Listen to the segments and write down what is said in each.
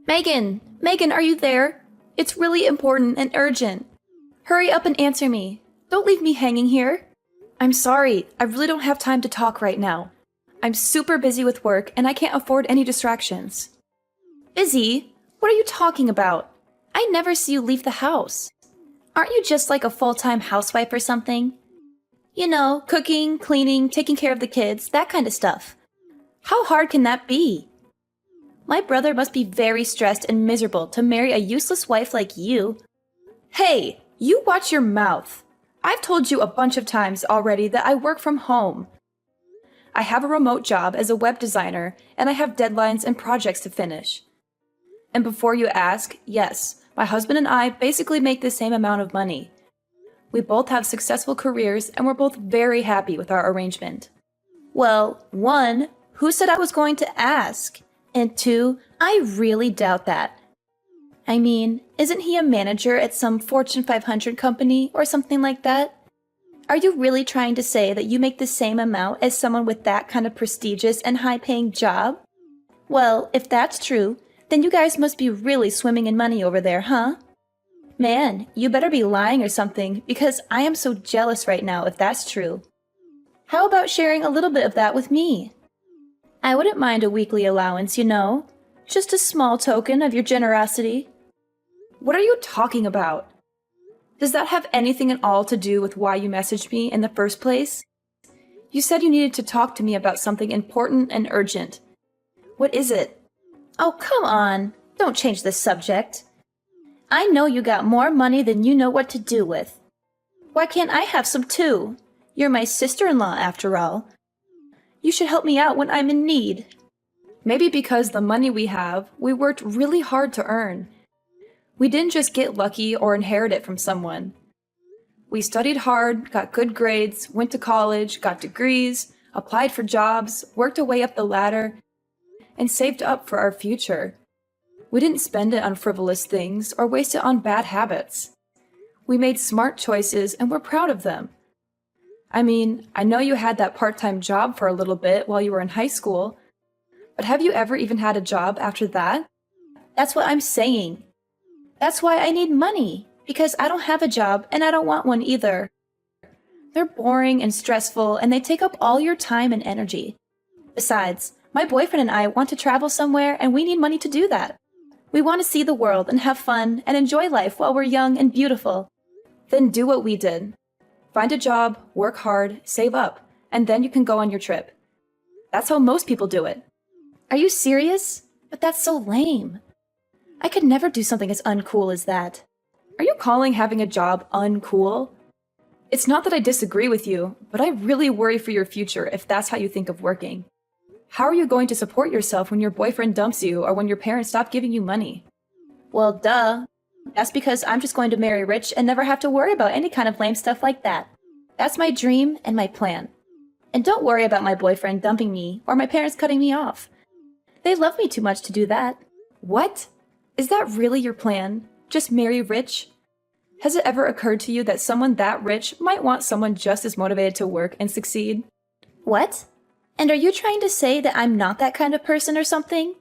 Megan! Megan, are you there? It's really important and urgent. Hurry up and answer me. Don't leave me hanging here. I'm sorry, I really don't have time to talk right now. I'm super busy with work and I can't afford any distractions. Busy? What are you talking about? I never see you leave the house. Aren't you just like a full-time housewife or something? You know, cooking, cleaning, taking care of the kids, that kind of stuff. How hard can that be? My brother must be very stressed and miserable to marry a useless wife like you. Hey, you watch your mouth. I've told you a bunch of times already that I work from home. I have a remote job as a web designer, and I have deadlines and projects to finish. And before you ask, yes, my husband and I basically make the same amount of money. We both have successful careers, and we're both very happy with our arrangement. Well, 1, who said I was going to ask? And 2, I really doubt that. I mean, isn't he a manager at some Fortune 500 company or something like that? Are you really trying to say that you make the same amount as someone with that kind of prestigious and high-paying job? Well, if that's true, then you guys must be really swimming in money over there, huh? Man, you better be lying or something, because I am so jealous right now if that's true. How about sharing a little bit of that with me? I wouldn't mind a weekly allowance, you know. Just a small token of your generosity. What are you talking about? Does that have anything at all to do with why you messaged me in the first place? You said you needed to talk to me about something important and urgent. What is it? Oh, come on. Don't change the subject. I know you got more money than you know what to do with. Why can't I have some too? You're my sister-in-law after all. You should help me out when I'm in need. Maybe because the money we have, we worked really hard to earn. We didn't just get lucky or inherit it from someone. We studied hard, got good grades, went to college, got degrees, applied for jobs, worked our way up the ladder, and saved up for our future. We didn't spend it on frivolous things or waste it on bad habits. We made smart choices and we're proud of them. I mean, I know you had that part-time job for a little bit while you were in high school, but have you ever even had a job after that? That's what I'm saying. That's why I need money, because I don't have a job and I don't want one either. They're boring and stressful and they take up all your time and energy. Besides, my boyfriend and I want to travel somewhere and we need money to do that. We want to see the world and have fun and enjoy life while we're young and beautiful. Then do what we did. Find a job, work hard, save up, and then you can go on your trip. That's how most people do it. Are you serious? But that's so lame. I could never do something as uncool as that. Are you calling having a job uncool? It's not that I disagree with you, but I really worry for your future if that's how you think of working. How are you going to support yourself when your boyfriend dumps you or when your parents stop giving you money? Well, duh. That's because I'm just going to marry rich and never have to worry about any kind of lame stuff like that. That's my dream and my plan. And don't worry about my boyfriend dumping me or my parents cutting me off. They love me too much to do that. What? Is that really your plan? Just marry rich? Has it ever occurred to you that someone that rich might want someone just as motivated to work and succeed? What? And are you trying to say that I'm not that kind of person or something?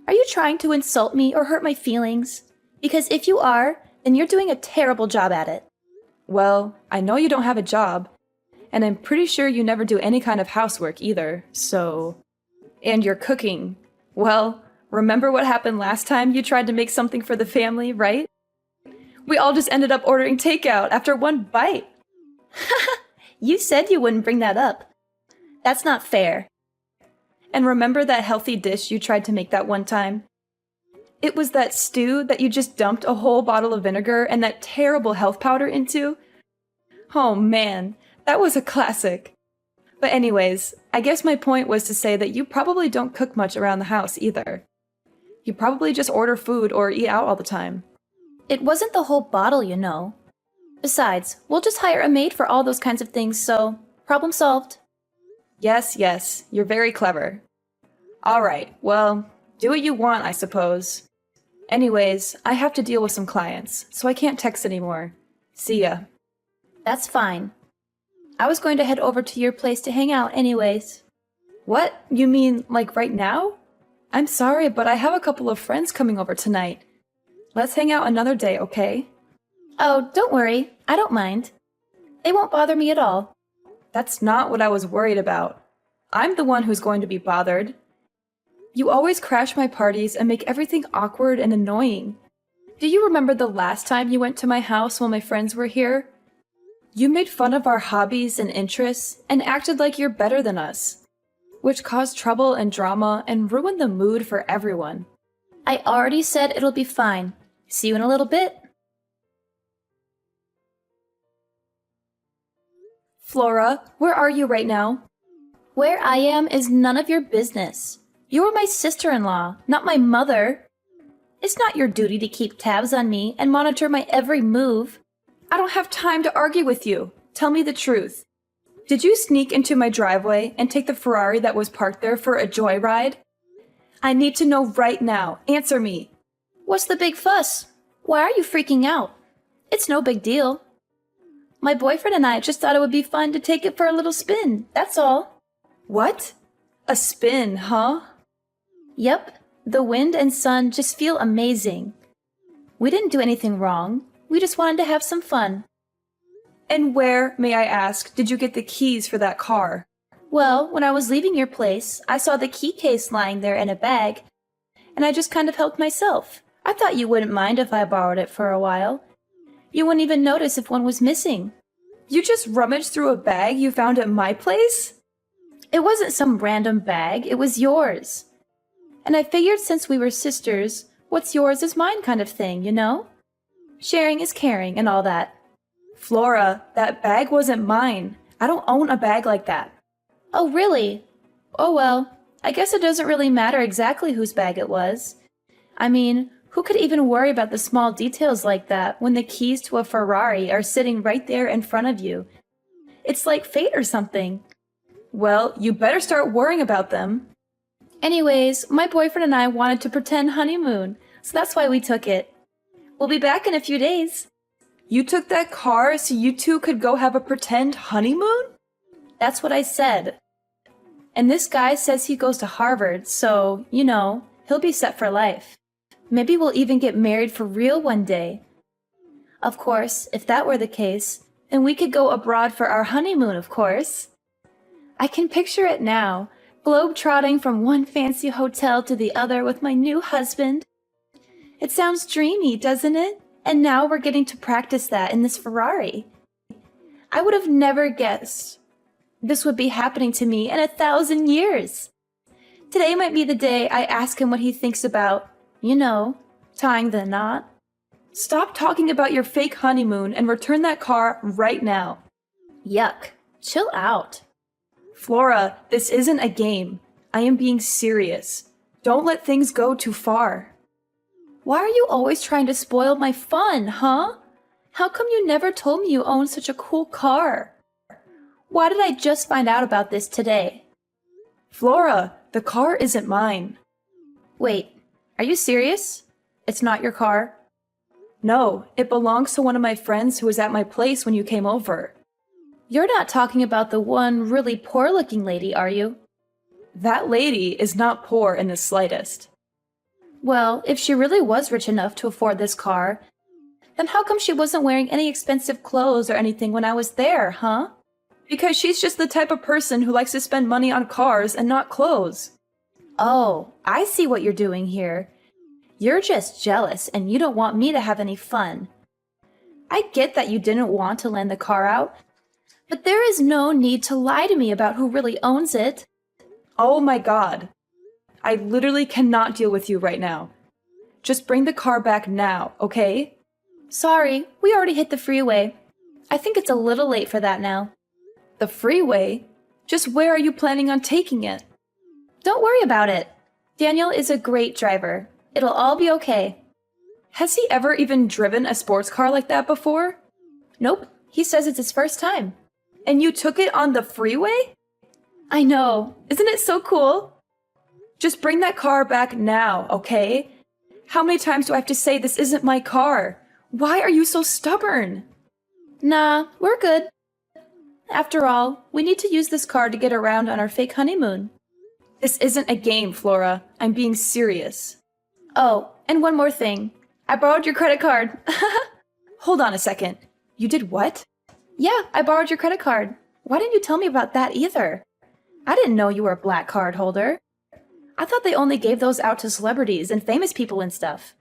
Are you trying to insult me or hurt my feelings? Because if you are, then you're doing a terrible job at it. Well, I know you don't have a job, and I'm pretty sure you never do any kind of housework either, so... And you're cooking. Well, remember what happened last time you tried to make something for the family, right? We all just ended up ordering takeout after one bite. You said you wouldn't bring that up. That's not fair. And remember that healthy dish you tried to make that one time? It was that stew that you just dumped a whole bottle of vinegar and that terrible health powder into? Oh man, that was a classic. But anyways, I guess my point was to say that you probably don't cook much around the house either. You probably just order food or eat out all the time. It wasn't the whole bottle, you know. Besides, we'll just hire a maid for all those kinds of things, so problem solved. Yes, you're very clever. Alright, well, do what you want, I suppose. Anyways, I have to deal with some clients, so I can't text anymore. See ya. That's fine. I was going to head over to your place to hang out anyways. What? You mean, like right now? I'm sorry, but I have a couple of friends coming over tonight. Let's hang out another day, okay? Oh, don't worry. I don't mind. They won't bother me at all. That's not what I was worried about. I'm the one who's going to be bothered. You always crash my parties and make everything awkward and annoying. Do you remember the last time you went to my house while my friends were here? You made fun of our hobbies and interests and acted like you're better than us, which caused trouble and drama and ruined the mood for everyone. I already said it'll be fine. See you in a little bit. Flora, where are you right now? Where I am is none of your business. You're my sister-in-law, not my mother. It's not your duty to keep tabs on me and monitor my every move. I don't have time to argue with you. Tell me the truth. Did you sneak into my driveway and take the Ferrari that was parked there for a joyride? I need to know right now. Answer me. What's the big fuss? Why are you freaking out? It's no big deal. My boyfriend and I just thought it would be fun to take it for a little spin, that's all. What? A spin, huh? Yep, the wind and sun just feel amazing. We didn't do anything wrong. We just wanted to have some fun. And where, may I ask, did you get the keys for that car? Well, when I was leaving your place, I saw the key case lying there in a bag, and I just kind of helped myself. I thought you wouldn't mind if I borrowed it for a while. You wouldn't even notice if one was missing. You just rummaged through a bag you found at my place? It wasn't some random bag, it was yours. And I figured since we were sisters, what's yours is mine kind of thing, you know? Sharing is caring and all that. Flora, that bag wasn't mine. I don't own a bag like that. Oh, really? Oh well, I guess it doesn't really matter exactly whose bag it was. I mean, who could even worry about the small details like that when the keys to a Ferrari are sitting right there in front of you? It's like fate or something. Well, you better start worrying about them. Anyways, my boyfriend and I wanted to pretend honeymoon, so that's why we took it. We'll be back in a few days. You took that car so you two could go have a pretend honeymoon? That's what I said. And this guy says he goes to Harvard, so, you know, he'll be set for life. Maybe we'll even get married for real one day. Of course, if that were the case, then we could go abroad for our honeymoon, of course. I can picture it now, globe-trotting from one fancy hotel to the other with my new husband. It sounds dreamy, doesn't it? And now we're getting to practice that in this Ferrari. I would have never guessed this would be happening to me in 1,000 years. Today might be the day I ask him what he thinks about, you know, tying the knot. Stop talking about your fake honeymoon and return that car right now. Yuck. Chill out. Flora, this isn't a game. I am being serious. Don't let things go too far. Why are you always trying to spoil my fun, huh? How come you never told me you owned such a cool car? Why did I just find out about this today? Flora, the car isn't mine. Wait, are you serious? It's not your car? No, it belongs to one of my friends who was at my place when you came over. You're not talking about the one really poor-looking lady, are you? That lady is not poor in the slightest. Well, if she really was rich enough to afford this car, then how come she wasn't wearing any expensive clothes or anything when I was there, huh? Because she's just the type of person who likes to spend money on cars and not clothes. Oh, I see what you're doing here. You're just jealous and you don't want me to have any fun. I get that you didn't want to lend the car out, but there is no need to lie to me about who really owns it. Oh my God. I literally cannot deal with you right now. Just bring the car back now, okay? Sorry, we already hit the freeway. I think it's a little late for that now. The freeway? Just where are you planning on taking it? Don't worry about it. Daniel is a great driver. It'll all be okay. Has he ever even driven a sports car like that before? Nope, he says it's his first time. And you took it on the freeway? I know. Isn't it so cool? Just bring that car back now, okay? How many times do I have to say this isn't my car? Why are you so stubborn? Nah, we're good. After all, we need to use this car to get around on our fake honeymoon. This isn't a game, Flora. I'm being serious. Oh, and one more thing. I borrowed your credit card. Hold on a second. You did what? Yeah, I borrowed your credit card. Why didn't you tell me about that either? I didn't know you were a black card holder. I thought they only gave those out to celebrities and famous people and stuff.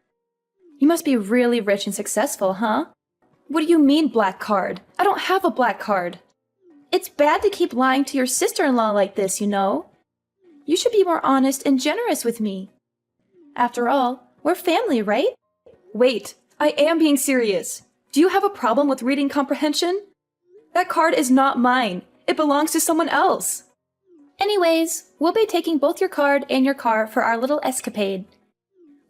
You must be really rich and successful, huh? What do you mean, black card? I don't have a black card. It's bad to keep lying to your sister-in-law like this, you know? You should be more honest and generous with me. After all, we're family, right? Wait, I am being serious. Do you have a problem with reading comprehension? That card is not mine. It belongs to someone else. Anyways, we'll be taking both your card and your car for our little escapade.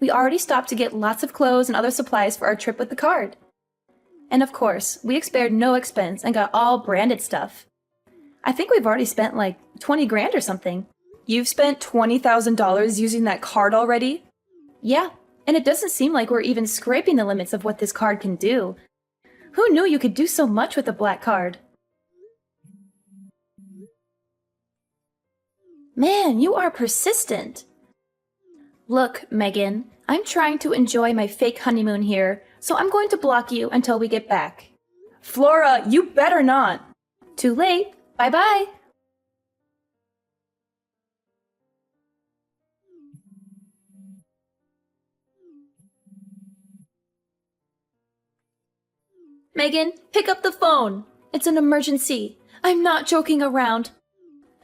We already stopped to get lots of clothes and other supplies for our trip with the card. And of course, we spared no expense and got all branded stuff. I think we've already spent like 20 grand or something. You've spent $20,000 using that card already? Yeah, and it doesn't seem like we're even scraping the limits of what this card can do. Who knew you could do so much with a black card? Man, you are persistent. Look, Megan, I'm trying to enjoy my fake honeymoon here, so I'm going to block you until we get back. Flora, you better not! Too late. Bye-bye. Megan, pick up the phone. It's an emergency. I'm not joking around.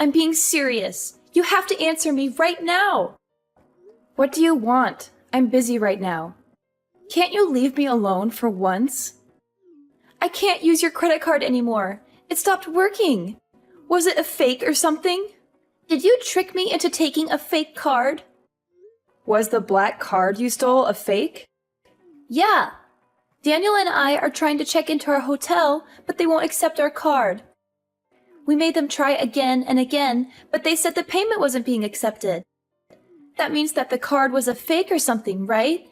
I'm being serious. You have to answer me right now. What do you want? I'm busy right now. Can't you leave me alone for once? I can't use your credit card anymore. It stopped working. Was it a fake or something? Did you trick me into taking a fake card? Was the black card you stole a fake? Yeah. Daniel and I are trying to check into our hotel, but they won't accept our card. We made them try again and again, but they said the payment wasn't being accepted. That means that the card was a fake or something, right?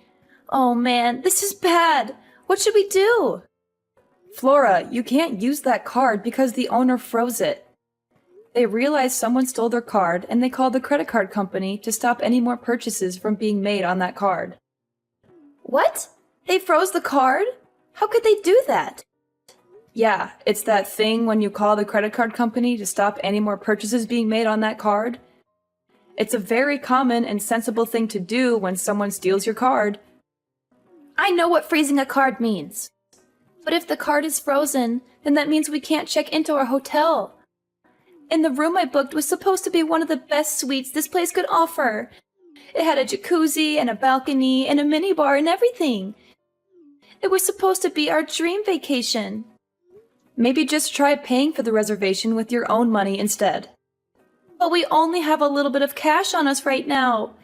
Oh man, this is bad. What should we do? Flora, you can't use that card because the owner froze it. They realized someone stole their card and they called the credit card company to stop any more purchases from being made on that card. What? They froze the card? How could they do that? Yeah, it's that thing when you call the credit card company to stop any more purchases being made on that card. It's a very common and sensible thing to do when someone steals your card. I know what freezing a card means. But if the card is frozen, then that means we can't check into our hotel. And the room I booked was supposed to be one of the best suites this place could offer. It had a jacuzzi and a balcony and a minibar and everything. It was supposed to be our dream vacation. Maybe just try paying for the reservation with your own money instead. But we only have a little bit of cash on us right now.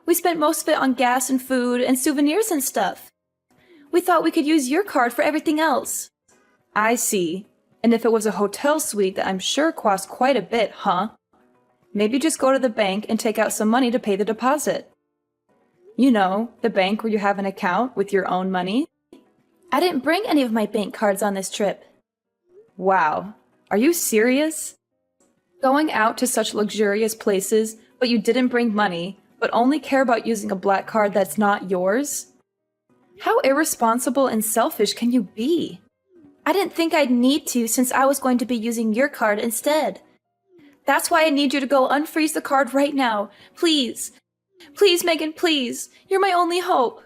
We spent most of it on gas and food and souvenirs and stuff. We thought we could use your card for everything else. I see. And if it was a hotel suite that I'm sure cost quite a bit, huh? Maybe just go to the bank and take out some money to pay the deposit. You know, the bank where you have an account with your own money. I didn't bring any of my bank cards on this trip. Wow. Are you serious? Going out to such luxurious places, but you didn't bring money, but only care about using a black card that's not yours? How irresponsible and selfish can you be? I didn't think I'd need to since I was going to be using your card instead. That's why I need you to go unfreeze the card right now. Please. Please, Megan, please. You're my only hope.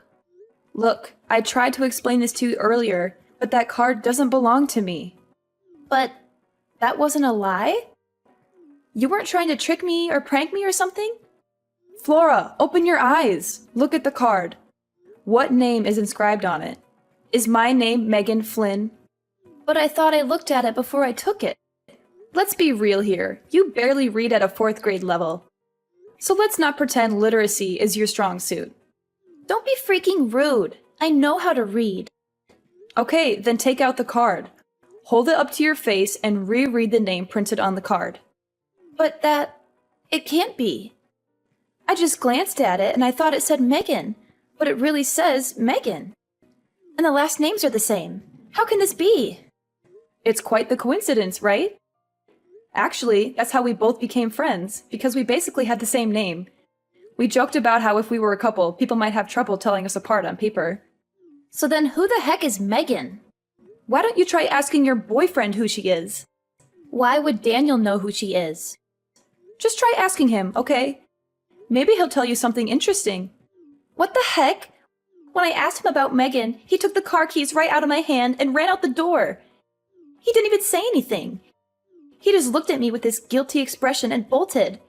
Look, I tried to explain this to you earlier, but that card doesn't belong to me. But that wasn't a lie? You weren't trying to trick me or prank me or something? Flora, open your eyes. Look at the card. What name is inscribed on it? Is my name Megan Flynn? But I thought I looked at it before I took it. Let's be real here. You barely read at a 4th grade level. So let's not pretend literacy is your strong suit. Don't be freaking rude. I know how to read. Okay, then take out the card. Hold it up to your face and reread the name printed on the card. But it can't be. I just glanced at it and I thought it said Megan, but it really says Megan. And the last names are the same. How can this be? It's quite the coincidence, right? Actually, that's how we both became friends, because we basically had the same name. We joked about how if we were a couple, people might have trouble telling us apart on paper. So then who the heck is Megan? Why don't you try asking your boyfriend who she is? Why would Daniel know who she is? Just try asking him, okay? Maybe he'll tell you something interesting. What the heck? When I asked him about Megan, he took the car keys right out of my hand and ran out the door. He didn't even say anything. He just looked at me with this guilty expression and bolted.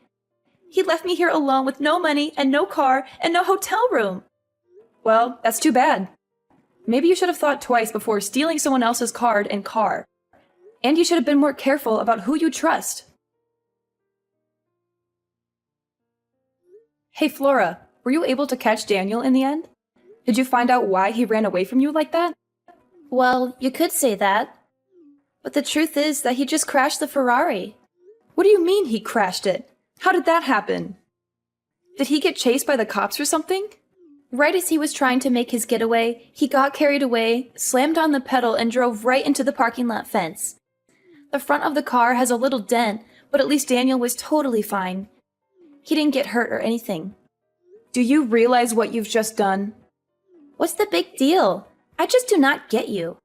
He left me here alone with no money and no car and no hotel room. Well, that's too bad. Maybe you should have thought twice before stealing someone else's card and car. And you should have been more careful about who you trust. Hey Flora, were you able to catch Daniel in the end? Did you find out why he ran away from you like that? Well, you could say that. But the truth is that he just crashed the Ferrari. What do you mean he crashed it? How did that happen? Did he get chased by the cops or something? Right as he was trying to make his getaway, he got carried away, slammed on the pedal, and drove right into the parking lot fence. The front of the car has a little dent, but at least Daniel was totally fine. He didn't get hurt or anything. Do you realize what you've just done? What's the big deal? I just do not get you.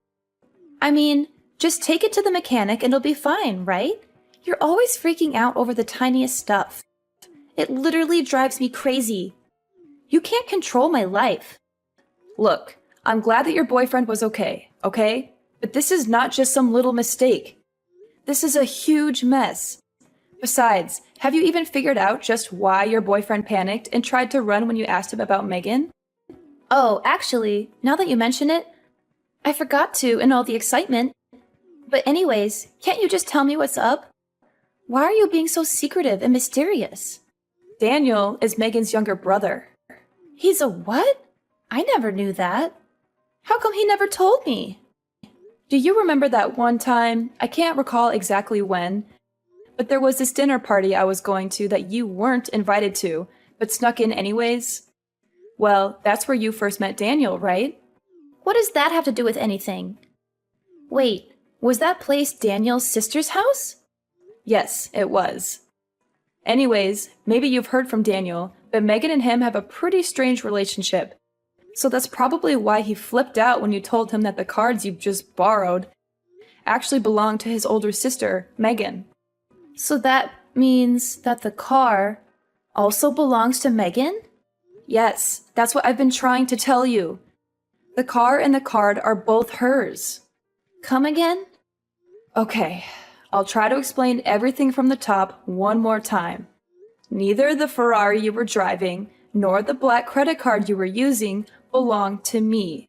I mean, just take it to the mechanic and it'll be fine, right? You're always freaking out over the tiniest stuff. It literally drives me crazy. You can't control my life. Look, I'm glad that your boyfriend was okay? But this is not just some little mistake. This is a huge mess. Besides, have you even figured out just why your boyfriend panicked and tried to run when you asked him about Megan? Oh, actually, now that you mention it, I forgot to in all the excitement. But anyways, can't you just tell me what's up? Why are you being so secretive and mysterious? Daniel is Megan's younger brother. He's a what? I never knew that. How come he never told me? Do you remember that one time, I can't recall exactly when, but there was this dinner party I was going to that you weren't invited to, but snuck in anyways? Well, that's where you first met Daniel, right? What does that have to do with anything? Wait, was that place Daniel's sister's house? Yes, it was. Anyways, maybe you've heard from Daniel, but Megan and him have a pretty strange relationship. So that's probably why he flipped out when you told him that the cards you've just borrowed actually belonged to his older sister, Megan. So that means that the car also belongs to Megan? Yes, that's what I've been trying to tell you. The car and the card are both hers. Come again? Okay, I'll try to explain everything from the top one more time. Neither the Ferrari you were driving nor the black credit card you were using belong to me.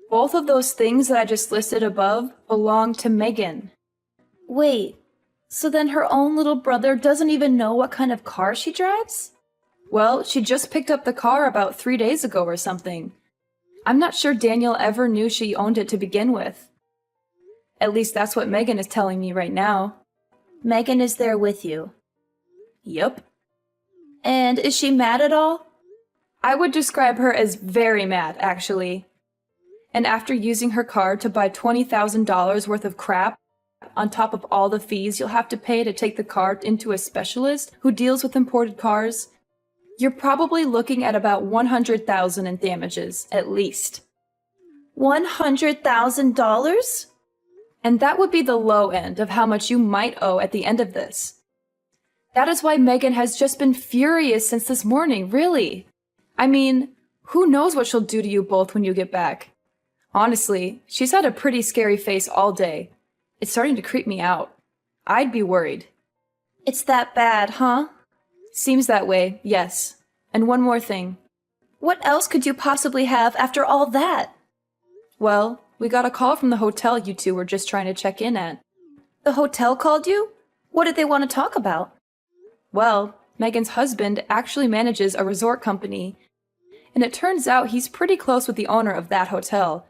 Both of those things that I just listed above belong to Megan. Wait, so then her own little brother doesn't even know what kind of car she drives? Well, she just picked up the car about 3 days ago or something. I'm not sure Daniel ever knew she owned it to begin with. At least that's what Megan is telling me right now. Megan is there with you? Yep. And is she mad at all? I would describe her as very mad, actually. And after using her card to buy $20,000 worth of crap, on top of all the fees you'll have to pay to take the car into a specialist who deals with imported cars, you're probably looking at about $100,000 in damages, at least. $100,000? And that would be the low end of how much you might owe at the end of this. That is why Megan has just been furious since this morning, really. I mean, who knows what she'll do to you both when you get back. Honestly, she's had a pretty scary face all day. It's starting to creep me out. I'd be worried. It's that bad, huh? Seems that way, yes. And one more thing. What else could you possibly have after all that? Well, we got a call from the hotel you two were just trying to check in at. The hotel called you? What did they want to talk about? Well, Megan's husband actually manages a resort company, and it turns out he's pretty close with the owner of that hotel.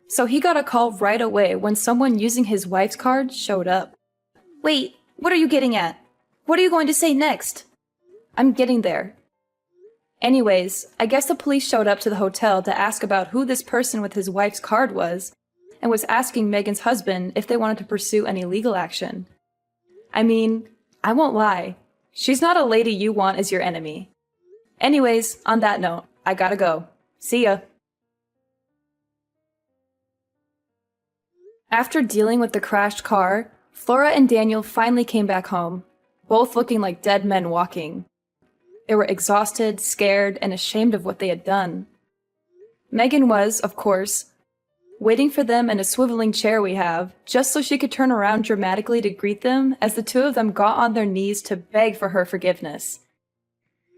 So he got a call right away when someone using his wife's card showed up. Wait, what are you getting at? What are you going to say next? I'm getting there. Anyways, I guess the police showed up to the hotel to ask about who this person with his wife's card was, and was asking Megan's husband if they wanted to pursue any legal action. I mean, I won't lie. She's not a lady you want as your enemy. Anyways, on that note, I gotta go. See ya. After dealing with the crashed car, Flora and Daniel finally came back home, both looking like dead men walking. They were exhausted, scared, and ashamed of what they had done. Megan was, of course, waiting for them in a swiveling chair we have, just so she could turn around dramatically to greet them as the two of them got on their knees to beg for her forgiveness.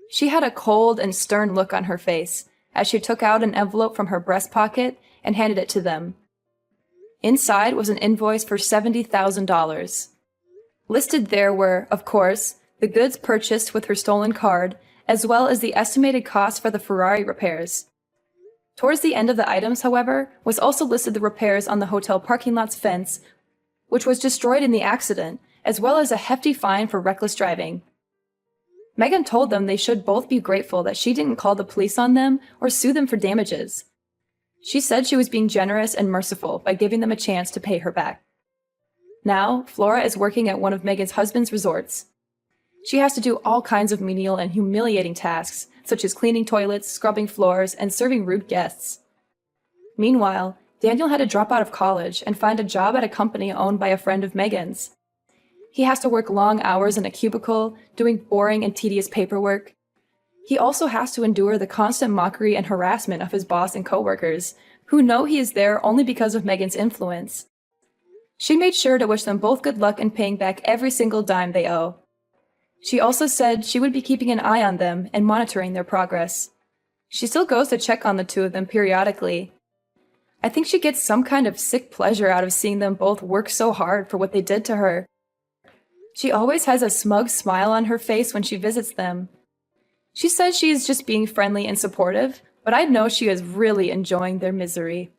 She had a cold and stern look on her face as she took out an envelope from her breast pocket and handed it to them. Inside was an invoice for $70,000. Listed there were, of course, the goods purchased with her stolen card, as well as the estimated cost for the Ferrari repairs. Towards the end of the items, however, was also listed the repairs on the hotel parking lot's fence, which was destroyed in the accident, as well as a hefty fine for reckless driving. Megan told them they should both be grateful that she didn't call the police on them or sue them for damages. She said she was being generous and merciful by giving them a chance to pay her back. Now, Flora is working at one of Megan's husband's resorts. She has to do all kinds of menial and humiliating tasks, such as cleaning toilets, scrubbing floors, and serving rude guests. Meanwhile, Daniel had to drop out of college and find a job at a company owned by a friend of Megan's. He has to work long hours in a cubicle, doing boring and tedious paperwork. He also has to endure the constant mockery and harassment of his boss and coworkers, who know he is there only because of Megan's influence. She made sure to wish them both good luck in paying back every single dime they owe. She also said she would be keeping an eye on them and monitoring their progress. She still goes to check on the two of them periodically. I think she gets some kind of sick pleasure out of seeing them both work so hard for what they did to her. She always has a smug smile on her face when she visits them. She says she is just being friendly and supportive, but I know she is really enjoying their misery.